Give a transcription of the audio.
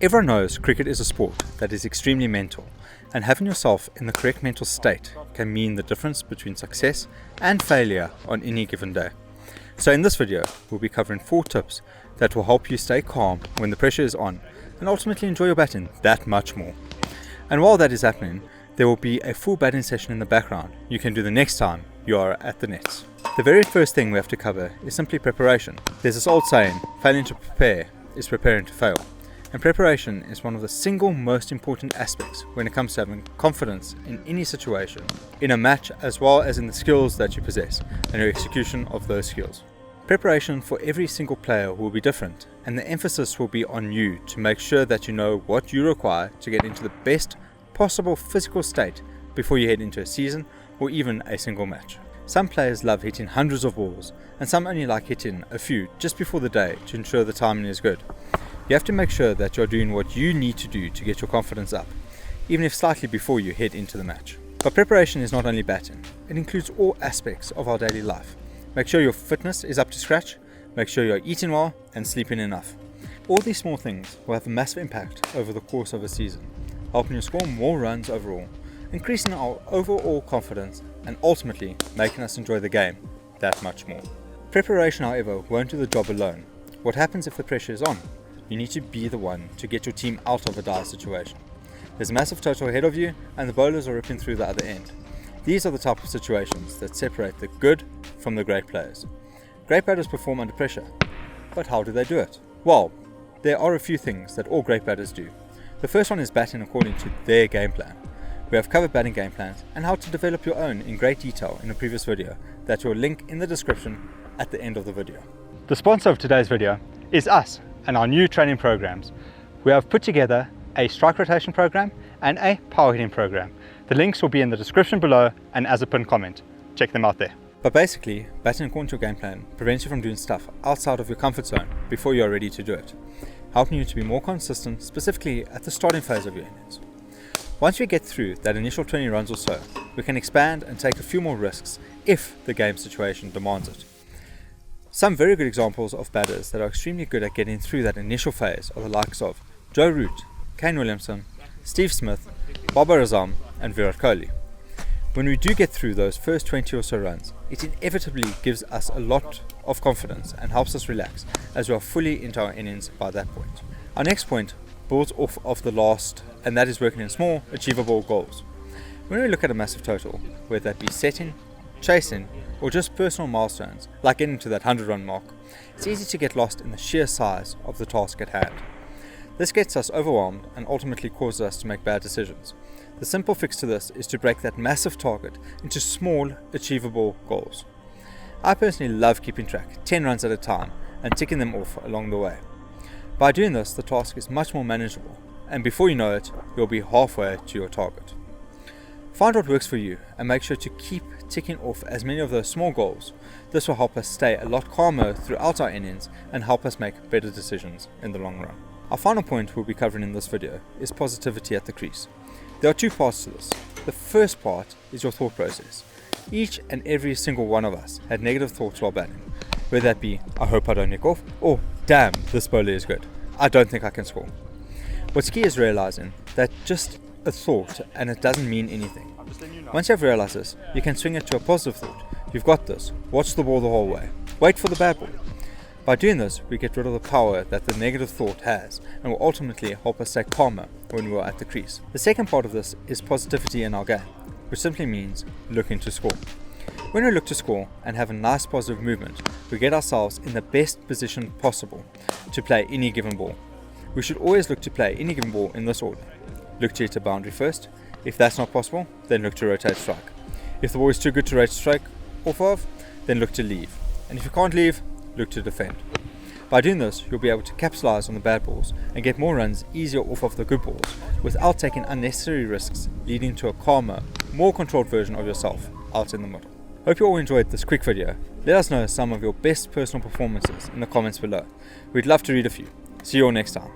Everyone knows cricket is a sport that is extremely mental, and having yourself in the correct mental state can mean the difference between success and failure on any given day. So in this video, we'll be covering 4 tips that will help you stay calm when the pressure is on and ultimately enjoy your batting that much more. And while that is happening, there will be a full batting session in the background you can do the next time you are at the nets. The very first thing we have to cover is simply preparation. There's this old saying, failing to prepare is preparing to fail. And preparation is one of the single most important aspects when it comes to having confidence in any situation, in a match as well as in the skills that you possess and your execution of those skills. Preparation for every single player will be different, and the emphasis will be on you to make sure that you know what you require to get into the best possible physical state before you head into a season or even a single match. Some players love hitting hundreds of balls, and some only like hitting a few just before the day to ensure the timing is good. You have to make sure that you're doing what you need to do to get your confidence up, even if slightly before you head into the match. But preparation is not only batting, it includes all aspects of our daily life. Make sure your fitness is up to scratch, make sure you're eating well and sleeping enough. All these small things will have a massive impact over the course of a season, helping you score more runs overall, increasing our overall confidence and ultimately making us enjoy the game that much more. Preparation, however, won't do the job alone. What happens if the pressure is on? You need to be the one to get your team out of a dire situation. There's a massive total ahead of you and the bowlers are ripping through the other end. These are the type of situations that separate the good from the great players. Great batters perform under pressure, but how do they do it? Well, there are a few things that all great batters do. The first one is batting according to their game plan. We have covered batting game plans and how to develop your own in great detail in a previous video that will link in the description at the end of the video. The sponsor of today's video is us and our new training programs. We have put together a strike rotation program and a power hitting program. The links will be in the description below and as a pinned comment. Check them out there. But basically, batting according to your game plan prevents you from doing stuff outside of your comfort zone before you are ready to do it, helping you to be more consistent, specifically at the starting phase of your innings. Once we get through that initial 20 runs or so, we can expand and take a few more risks if the game situation demands it. Some very good examples of batters that are extremely good at getting through that initial phase are the likes of Joe Root, Kane Williamson, Steve Smith, Babar Azam and Virat Kohli. When we do get through those first 20 or so runs, it inevitably gives us a lot of confidence and helps us relax as we are fully into our innings by that point. Our next point builds off of the last, and that is working in small, achievable goals. When we look at a massive total, whether that be setting, chasing, or just personal milestones, like getting to that 100-run mark, it's easy to get lost in the sheer size of the task at hand. This gets us overwhelmed and ultimately causes us to make bad decisions. The simple fix to this is to break that massive target into small, achievable goals. I personally love keeping track, 10 runs at a time, and ticking them off along the way. By doing this, the task is much more manageable, and before you know it, you'll be halfway to your target. Find what works for you and make sure to keep ticking off as many of those small goals. This will help us stay a lot calmer throughout our innings and help us make better decisions in the long run. Our final point we'll be covering in this video is positivity at the crease. There are 2 parts to this. The first part is your thought process. Each and every single one of us had negative thoughts while batting, whether that be, I hope I don't nick off, or damn, this bowler is good, I don't think I can score. What's key is realizing that just a thought and it doesn't mean anything. Once you have realized this, you can swing it to a positive thought. You've got this, watch the ball the whole way, wait for the bad ball. By doing this, we get rid of the power that the negative thought has and will ultimately help us stay calmer when we are at the crease. The second part of this is positivity in our game, which simply means looking to score. When we look to score and have a nice positive movement, we get ourselves in the best position possible to play any given ball. We should always look to play any given ball in this order. Look to hit a boundary first. If that's not possible, then look to rotate strike. If the ball is too good to rotate strike off of, then look to leave. And if you can't leave, look to defend. By doing this, you'll be able to capitalize on the bad balls and get more runs easier off of the good balls without taking unnecessary risks, leading to a calmer, more controlled version of yourself out in the middle. Hope you all enjoyed this quick video. Let us know some of your best personal performances in the comments below. We'd love to read a few. See you all next time.